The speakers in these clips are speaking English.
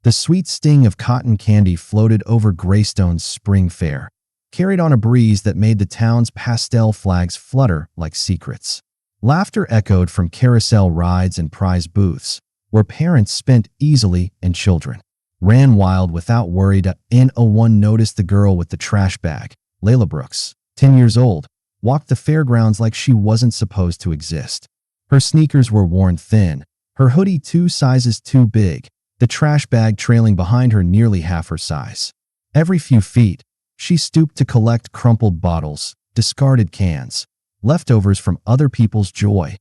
The sweet sting of cotton candy floated over Greystone's spring fair, carried on a breeze that made the town's pastel flags flutter like secrets. Laughter echoed from carousel rides and prize booths, where parents spent easily and children ran wild without worry. No one noticed the girl with the trash bag. Leila Brooks, 10 years old, walked the fairgrounds like she wasn't supposed to exist. Her sneakers were worn thin, her hoodie 2 sizes too big, the trash bag trailing behind her nearly half her size. Every few feet, she stooped to collect crumpled bottles, discarded cans, leftovers from other people's joy.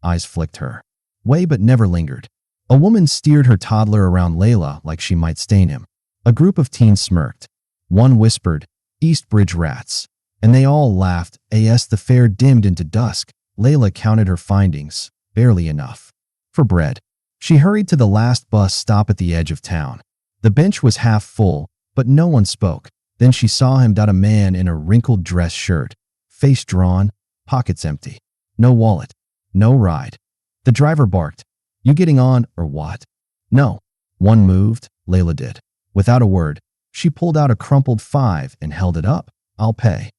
Eyes flicked her way but never lingered. A woman steered her toddler around Leila like she might stain him. A group of teens smirked. One whispered, "East Bridge rats," and they all laughed. As the fair dimmed into dusk, Leila counted her findings, barely enough for bread. She hurried to the last bus stop at the edge of town. The bench was half full, but no one spoke. Then she saw him. A man in a wrinkled dress shirt, face drawn, pockets empty. No wallet, no ride. The driver barked, "You getting on or what?" No. One moved, Leila did. Without a word, she pulled out a crumpled 5 and held it up. "I'll pay."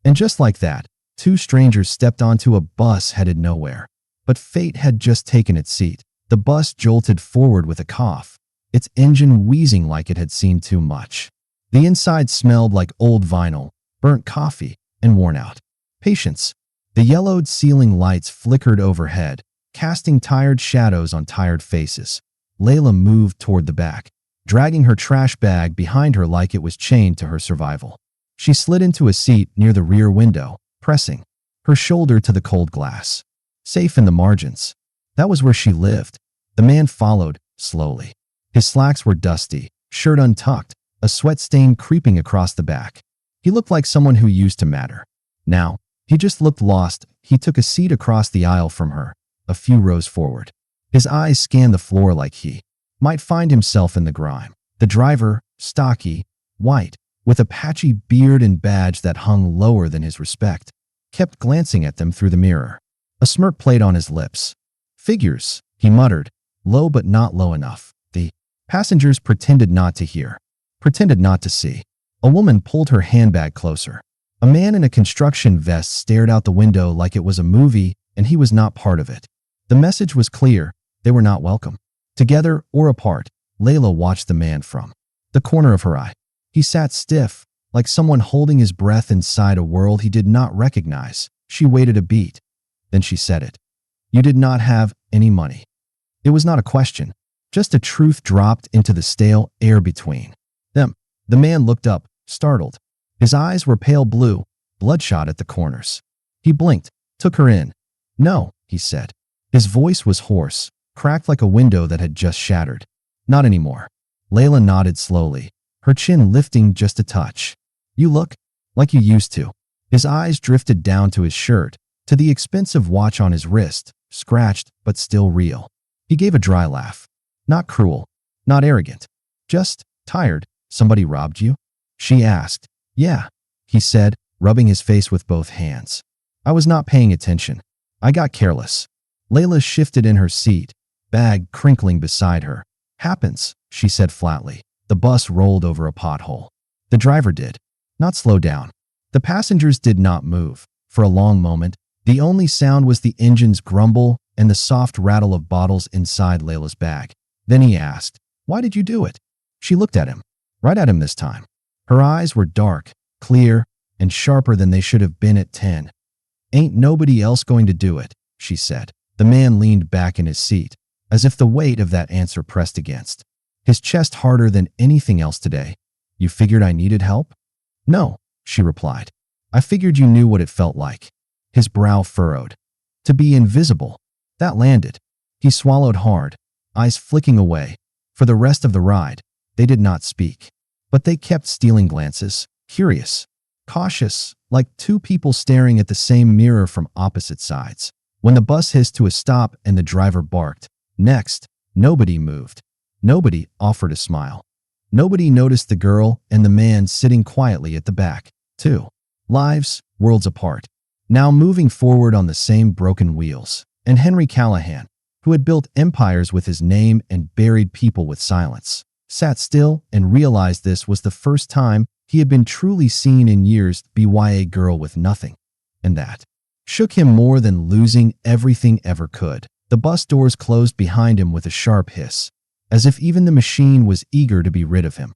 And just like that, 2 strangers stepped onto a bus headed nowhere. But fate had just taken its seat. The bus jolted forward with a cough, its engine wheezing like it had seen too much. The inside smelled like old vinyl, burnt coffee, and worn out patience. The yellowed ceiling lights flickered overhead, casting tired shadows on tired faces. Leila moved toward the back, dragging her trash bag behind her like it was chained to her survival. She slid into a seat near the rear window, pressing her shoulder to the cold glass. Safe in the margins. That was where she lived. The man followed, slowly. His slacks were dusty, shirt untucked, a sweat stain creeping across the back. He looked like someone who used to matter. Now, he just looked lost. He took a seat across the aisle from her, a few rows forward. His eyes scanned the floor like he might find himself in the grime. The driver, stocky, white, with a patchy beard and badge that hung lower than his respect, kept glancing at them through the mirror. A smirk played on his lips. "Figures," he muttered, low but not low enough. The passengers pretended not to hear, pretended not to see. A woman pulled her handbag closer. A man in a construction vest stared out the window like it was a movie and he was not part of it. The message was clear. They were not welcome. Together or apart, Leila watched the man from the corner of her eye. He sat stiff, like someone holding his breath inside a world he did not recognize. She waited a beat. Then she said it. "You did not have any money." It was not a question, just a truth dropped into the stale air between them. The man looked up, startled. His eyes were pale blue, bloodshot at the corners. He blinked, took her in. "No," he said. His voice was hoarse, cracked like a window that had just shattered. "Not anymore." Leila nodded slowly, her chin lifting just a touch. "You look like you used to." His eyes drifted down to his shirt, to the expensive watch on his wrist, scratched but still real. He gave a dry laugh. "Not cruel, not arrogant, just tired." "Somebody robbed you?" she asked. "Yeah," he said, rubbing his face with both hands. "I was not paying attention. I got careless." Leila shifted in her seat, bag crinkling beside her. "Happens," she said flatly. The bus rolled over a pothole. The driver did not slow down. The passengers did not move. For a long moment, the only sound was the engine's grumble and the soft rattle of bottles inside Leila's bag. Then he asked, "Why did you do it?" She looked at him, right at him this time. Her eyes were dark, clear, and sharper than they should have been at 10. "Ain't nobody else going to do it," she said. The man leaned back in his seat, as if the weight of that answer pressed against his chest harder than anything else today. "You figured I needed help?" "No," she replied. "I figured you knew what it felt like." His brow furrowed. To be invisible. That landed. He swallowed hard, eyes flicking away. For the rest of the ride, they did not speak. But they kept stealing glances, curious, cautious, like two people staring at the same mirror from opposite sides. When the bus hissed to a stop and the driver barked, next, nobody moved. Nobody offered a smile. Nobody noticed the girl and the man sitting quietly at the back. 2 lives, worlds apart, now moving forward on the same broken wheels. And Henry Callahan, who had built empires with his name and buried people with silence, sat still and realized this was the first time he had been truly seen in years by a girl with nothing. And that shook him more than losing everything ever could. The bus doors closed behind him with a sharp hiss, as if even the machine was eager to be rid of him.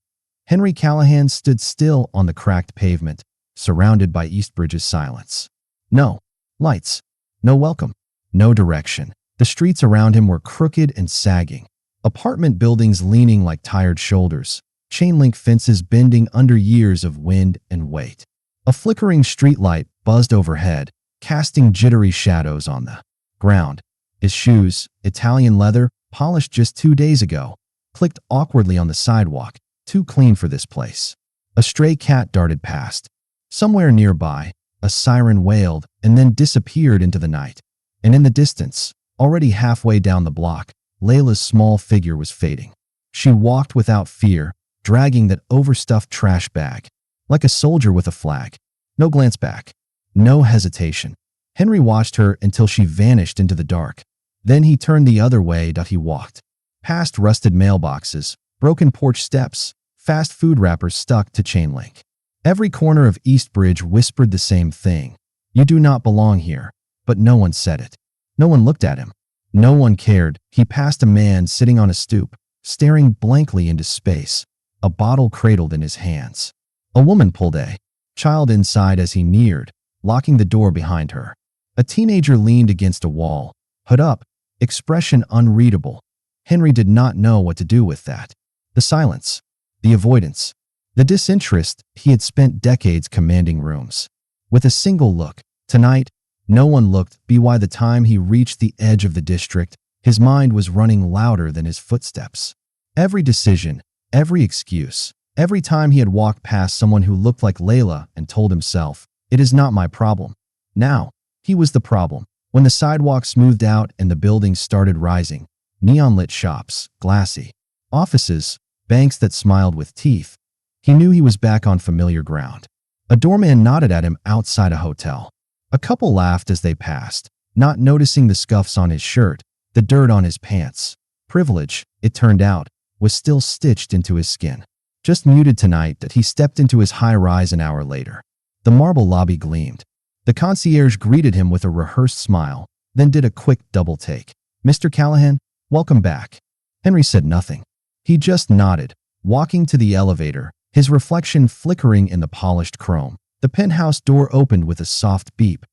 Henry Callahan stood still on the cracked pavement, surrounded by Eastbridge's silence. No lights, no welcome, no direction. The streets around him were crooked and sagging, apartment buildings leaning like tired shoulders, chain-link fences bending under years of wind and weight. A flickering streetlight buzzed overhead, casting jittery shadows on the ground. His shoes, Italian leather, polished just 2 days ago, clicked awkwardly on the sidewalk, too clean for this place. A stray cat darted past. Somewhere nearby, a siren wailed and then disappeared into the night. And in the distance, already halfway down the block, Leila's small figure was fading. She walked without fear, dragging that overstuffed trash bag, like a soldier with a flag. No glance back, no hesitation. Henry watched her until she vanished into the dark. Then he turned the other way. He walked past rusted mailboxes, broken porch steps, fast food wrappers stuck to chain link. Every corner of Eastbridge whispered the same thing. You do not belong here. But no one said it. No one looked at him. No one cared. He passed a man sitting on a stoop, staring blankly into space, a bottle cradled in his hands. A woman pulled a child inside as he neared, locking the door behind her. A teenager leaned against a wall, hood up, expression unreadable. Henry did not know what to do with that. The silence, the avoidance, the disinterest. He had spent decades commanding rooms. With a single look, tonight, no one looked. By the time he reached the edge of the district, his mind was running louder than his footsteps. Every decision, every excuse, every time he had walked past someone who looked like Leila and told himself, it is not my problem. Now, he was the problem. When the sidewalk smoothed out and the buildings started rising, neon-lit shops, glassy offices, banks that smiled with teeth, he knew he was back on familiar ground. A doorman nodded at him outside a hotel. A couple laughed as they passed, not noticing the scuffs on his shirt, the dirt on his pants. Privilege, it turned out, was still stitched into his skin. Just muted tonight that he stepped into his high-rise an hour later. The marble lobby gleamed. The concierge greeted him with a rehearsed smile, then did a quick double take. Mr. Callahan, welcome back. Henry said nothing. He just nodded, walking to the elevator, his reflection flickering in the polished chrome. The penthouse door opened with a soft beep.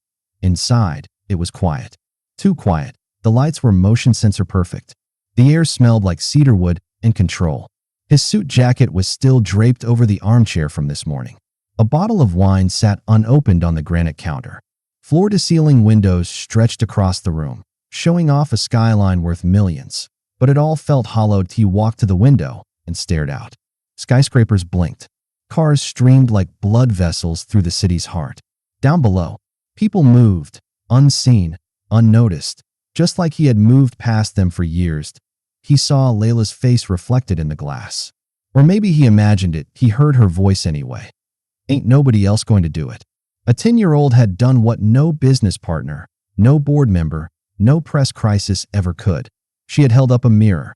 Inside, it was quiet. Too quiet. The lights were motion sensor perfect. The air smelled like cedarwood and control. His suit jacket was still draped over the armchair from this morning. A bottle of wine sat unopened on the granite counter. Floor-to-ceiling windows stretched across the room, showing off a skyline worth millions. But it all felt hollowed. He walked to the window and stared out. Skyscrapers blinked. Cars streamed like blood vessels through the city's heart. Down below, people moved, unseen, unnoticed, just like he had moved past them for years. He saw Leila's face reflected in the glass. Or maybe he imagined it. He heard her voice anyway. Ain't nobody else going to do it. A 10-year-old had done what no business partner, no board member, no press crisis ever could. She had held up a mirror.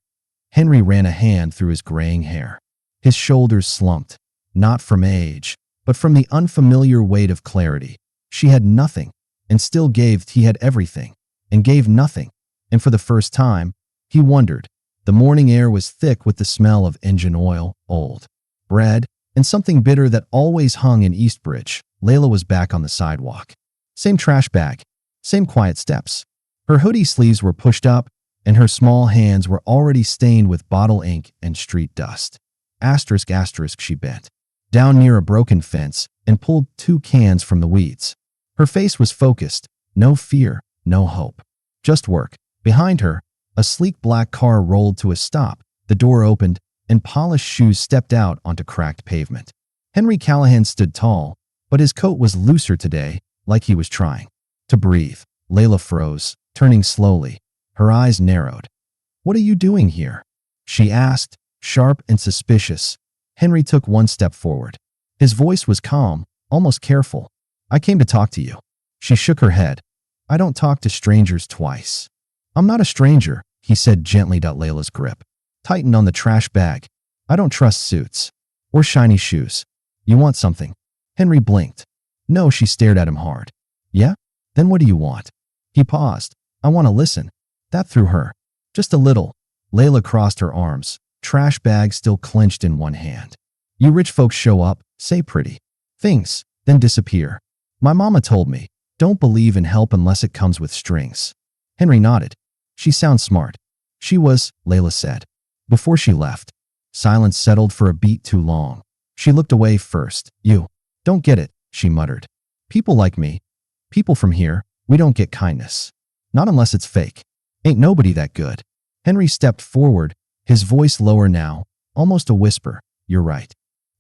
Henry ran a hand through his graying hair. His shoulders slumped, not from age, but from the unfamiliar weight of clarity. She had nothing, and still gave. He had everything, and gave nothing. And for the first time, he wondered. The morning air was thick with the smell of engine oil, old bread, and something bitter that always hung in Eastbridge. Leila was back on the sidewalk. Same trash bag, same quiet steps. Her hoodie sleeves were pushed up, and her small hands were already stained with bottle ink and street dust. Asterisk, asterisk, she bent down near a broken fence and pulled 2 cans from the weeds. Her face was focused, no fear, no hope, just work. Behind her, a sleek black car rolled to a stop. The door opened, and polished shoes stepped out onto cracked pavement. Henry Callahan stood tall, but his coat was looser today, like he was trying to breathe. Leila froze, turning slowly. Her eyes narrowed. "What are you doing here?" she asked, sharp and suspicious. Henry took 1 step forward. His voice was calm, almost careful. "I came to talk to you." She shook her head. "I don't talk to strangers twice." "I'm not a stranger," he said gently. Leila's grip tightened on the trash bag. I don't trust suits. Or shiny shoes. You want something? Henry blinked. No, she stared at him hard. Yeah? Then what do you want? He paused. I want to listen. That threw her. Just a little. Leila crossed her arms, trash bag still clenched in one hand. You rich folks show up, say pretty things, then disappear. My mama told me, don't believe in help unless it comes with strings. Henry nodded. She sounds smart. She was, Leila said. Before she left, silence settled for a beat too long. She looked away first. You don't get it, she muttered. People like me, people from here, we don't get kindness. Not unless it's fake. Ain't nobody that good. Henry stepped forward, his voice lower now, almost a whisper. You're right.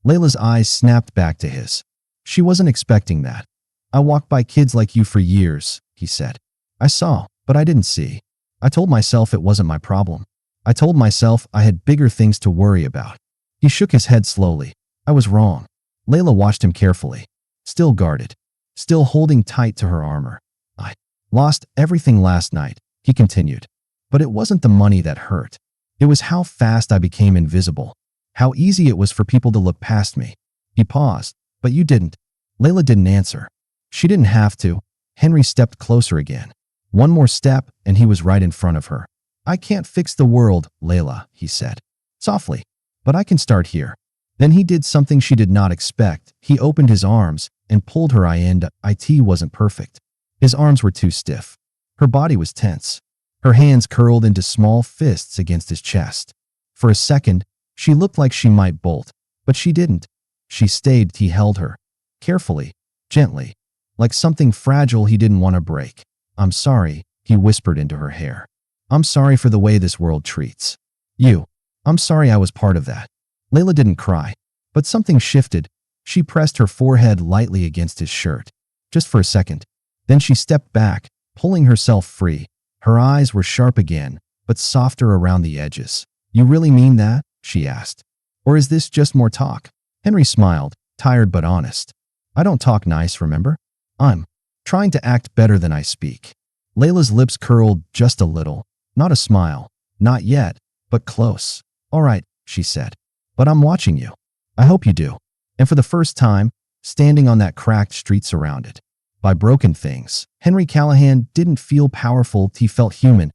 Leila's eyes snapped back to his. She wasn't expecting that. I walked by kids like you for years, he said. I saw, but I didn't see. I told myself it wasn't my problem. I told myself I had bigger things to worry about. He shook his head slowly. I was wrong. Leila watched him carefully. Still guarded. Still holding tight to her armor. I lost everything last night, he continued. But it wasn't the money that hurt. It was how fast I became invisible. How easy it was for people to look past me. He paused. But you didn't. Leila didn't answer. She didn't have to. Henry stepped closer again. One more step, and he was right in front of her. I can't fix the world, Leila, he said. Softly. But I can start here. Then he did something she did not expect. He opened his arms and pulled her in. It wasn't perfect. His arms were too stiff. Her body was tense. Her hands curled into small fists against his chest. For a second, she looked like she might bolt, but she didn't. She stayed. He held her. Carefully, gently, like something fragile he didn't want to break. I'm sorry, he whispered into her hair. I'm sorry for the way this world treats you. I'm sorry I was part of that. Leila didn't cry, but something shifted. She pressed her forehead lightly against his shirt, just for a second. Then she stepped back, pulling herself free. Her eyes were sharp again, but softer around the edges. You really mean that? She asked. Or is this just more talk? Henry smiled, tired but honest. I don't talk nice, remember? I'm trying to act better than I speak. Leila's lips curled just a little. Not a smile. Not yet, but close. All right, she said. But I'm watching you. I hope you do. And for the first time, standing on that cracked street surrounded by broken things, Henry Callahan didn't feel powerful, he felt human.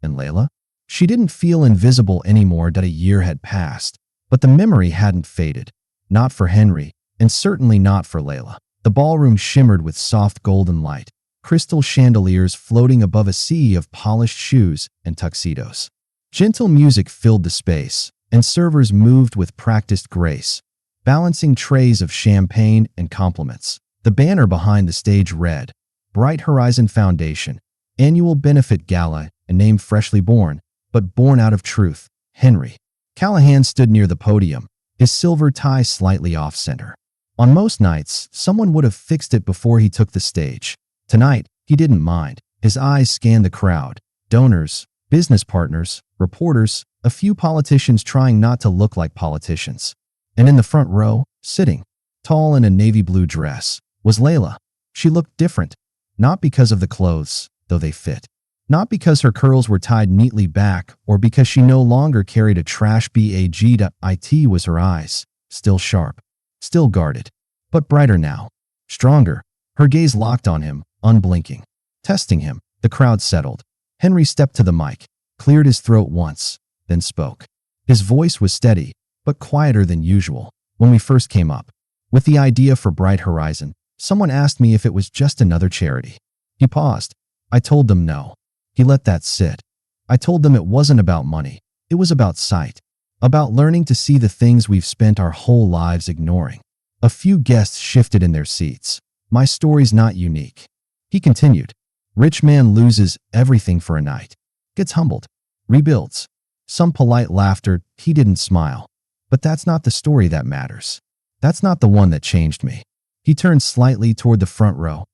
And Leila? She didn't feel invisible anymore. That a year had passed, but the memory hadn't faded. Not for Henry, and certainly not for Leila. The ballroom shimmered with soft golden light, crystal chandeliers floating above a sea of polished shoes and tuxedos. Gentle music filled the space, and servers moved with practiced grace, balancing trays of champagne and compliments. The banner behind the stage read, Bright Horizon Foundation, Annual Benefit Gala, a name freshly born, but born out of truth, Henry. Callahan stood near the podium, his silver tie slightly off-center. On most nights, someone would have fixed it before he took the stage. Tonight, he didn't mind. His eyes scanned the crowd. Donors, business partners, reporters, a few politicians trying not to look like politicians. And in the front row, sitting, tall in a navy blue dress, was Leila. She looked different. Not because of the clothes, though they fit. Not because her curls were tied neatly back, or because she no longer carried a trash bag. It was her eyes, still sharp, still guarded, but brighter now, stronger. Her gaze locked on him, unblinking. Testing him, the crowd settled. Henry stepped to the mic, cleared his throat once, then spoke. His voice was steady, but quieter than usual. When we first came up with the idea for Bright Horizon, someone asked me if it was just another charity. He paused. I told them no. He let that sit. I told them it wasn't about money. It was about sight. About learning to see the things we've spent our whole lives ignoring. A few guests shifted in their seats. My story's not unique. He continued. Rich man loses everything for a night. Gets humbled. Rebuilds. Some polite laughter. He didn't smile. But that's not the story that matters. That's not the one that changed me. He turned slightly toward the front row.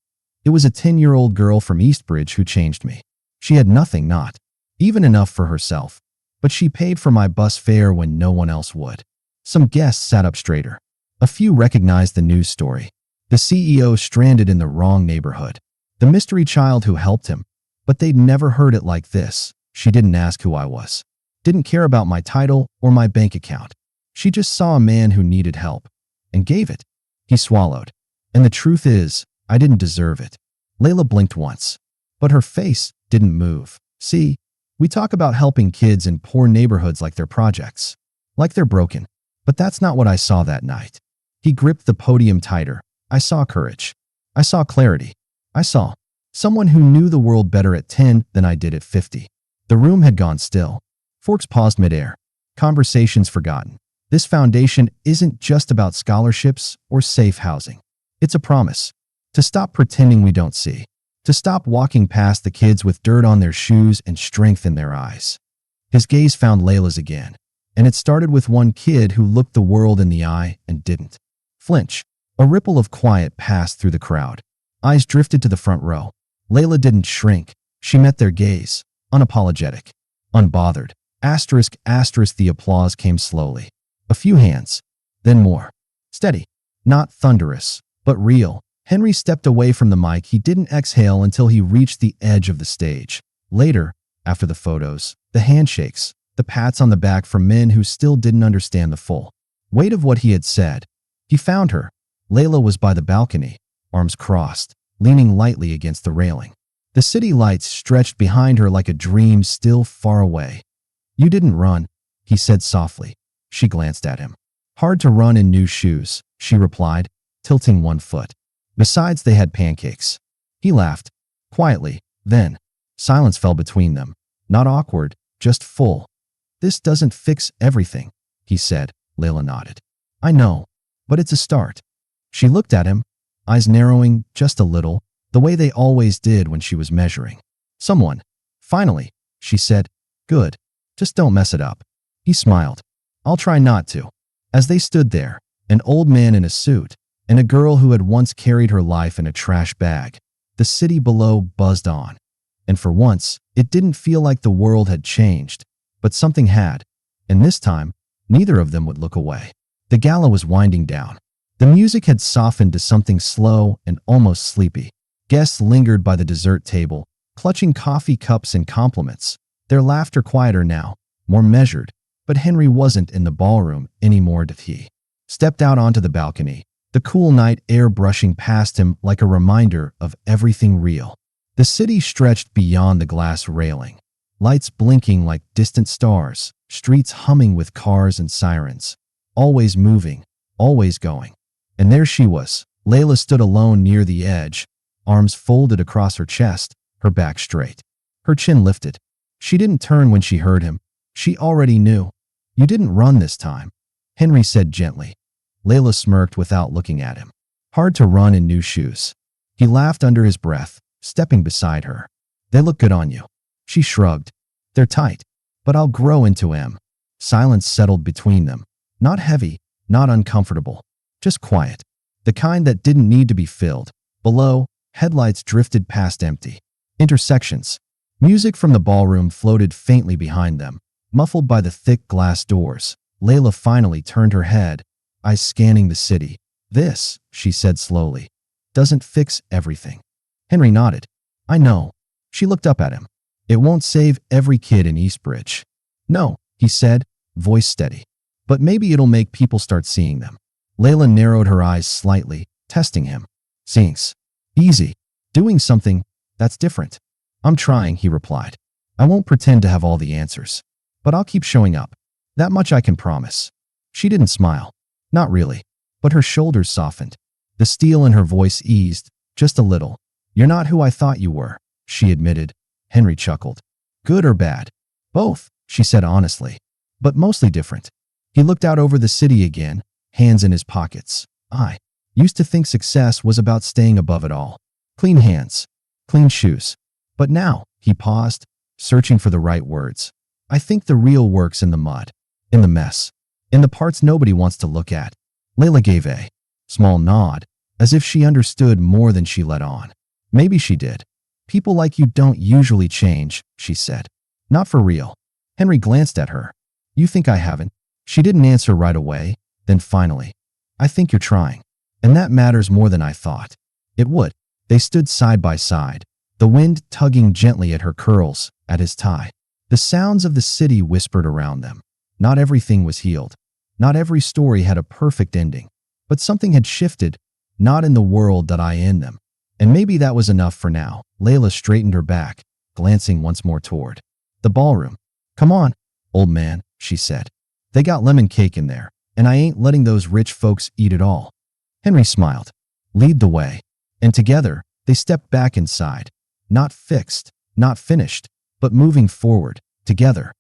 It was a 10-year-old girl from Eastbridge who changed me. She had nothing, not even enough for herself, but she paid for my bus fare when no one else would. Some guests sat up straighter. A few recognized the news story. The CEO stranded in the wrong neighborhood. The mystery child who helped him. But they'd never heard it like this. She didn't ask who I was. Didn't care about my title or my bank account. She just saw a man who needed help and gave it. He swallowed. And the truth is, I didn't deserve it. Leila blinked once, but her face didn't move. See, we talk about helping kids in poor neighborhoods like they're projects, like they're broken. But that's not what I saw that night. He gripped the podium tighter. I saw courage. I saw clarity. I saw someone who knew the world better at 10 than I did at 50. The room had gone still. Forks paused midair. Conversations forgotten. This foundation isn't just about scholarships or safe housing. It's a promise to stop pretending we don't see, to stop walking past the kids with dirt on their shoes and strength in their eyes. His gaze found Leila's again, and it started with one kid who looked the world in the eye and didn't flinch. A ripple of quiet passed through the crowd. Eyes drifted to the front row. Leila didn't shrink. She met their gaze, unapologetic, unbothered. Asterisk, asterisk, the applause came slowly. A few hands, then more. Steady, not thunderous, but real. Henry stepped away from the mic. He didn't exhale until he reached the edge of the stage. Later, after the photos, the handshakes, the pats on the back from men who still didn't understand the full weight of what he had said. He found her. Leila was by the balcony, arms crossed, leaning lightly against the railing. The city lights stretched behind her like a dream still far away. You didn't run, he said softly. She glanced at him. Hard to run in new shoes, she replied, tilting one foot. Besides, they had pancakes. He laughed, quietly. Then, silence fell between them. Not awkward, just full. This doesn't fix everything, he said. Leila nodded. I know, but it's a start. She looked at him, eyes narrowing just a little, the way they always did when she was measuring. Someone. Finally, she said. Good. Just don't mess it up. He smiled. I'll try not to. As they stood there, an old man in a suit, and a girl who had once carried her life in a trash bag, the city below buzzed on. And for once, it didn't feel like the world had changed, but something had. And this time, neither of them would look away. The gala was winding down. The music had softened to something slow and almost sleepy. Guests lingered by the dessert table, clutching coffee cups and compliments. Their laughter quieter now, more measured. But Henry wasn't in the ballroom anymore. He stepped out onto the balcony, the cool night air brushing past him like a reminder of everything real. The city stretched beyond the glass railing, lights blinking like distant stars, streets humming with cars and sirens, always moving, always going. And there she was. Leila stood alone near the edge, arms folded across her chest, her back straight, her chin lifted. She didn't turn when she heard him. She already knew. You didn't run this time, Henry said gently. Leila smirked without looking at him. Hard to run in new shoes. He laughed under his breath, stepping beside her. They look good on you. She shrugged. They're tight, but I'll grow into them. Silence settled between them. Not heavy, not uncomfortable, just quiet. The kind that didn't need to be filled. Below, headlights drifted past empty intersections. Music from the ballroom floated faintly behind them, muffled by the thick glass doors. Leila finally turned her head, eyes scanning the city. This, she said slowly, doesn't fix everything. Henry nodded. I know. She looked up at him. It won't save every kid in Eastbridge. No, he said, voice steady. But maybe it'll make people start seeing them. Leila narrowed her eyes slightly, testing him. Seeing's easy. Doing something, that's different. I'm trying, he replied. I won't pretend to have all the answers. But I'll keep showing up. That much I can promise. She didn't smile. Not really. But her shoulders softened. The steel in her voice eased, just a little. You're not who I thought you were, she admitted. Henry chuckled. Good or bad? Both, she said honestly. But mostly different. He looked out over the city again, hands in his pockets. I used to think success was about staying above it all. Clean hands, clean shoes. But now, he paused, searching for the right words. I think the real work's in the mud, in the mess, in the parts nobody wants to look at. Leila gave a small nod, as if she understood more than she let on. Maybe she did. People like you don't usually change, she said. Not for real. Henry glanced at her. You think I haven't? She didn't answer right away. Then finally, I think you're trying. And that matters more than I thought. It would. They stood side by side, the wind tugging gently at her curls, at his tie. The sounds of the city whispered around them. Not everything was healed. Not every story had a perfect ending, but something had shifted, not in the world that I in them. And maybe that was enough for now. Leila straightened her back, glancing once more toward the ballroom. Come on, old man, she said. They got lemon cake in there, and I ain't letting those rich folks eat it all. Henry smiled. Lead the way. And together, they stepped back inside. Not fixed, not finished, but moving forward, together.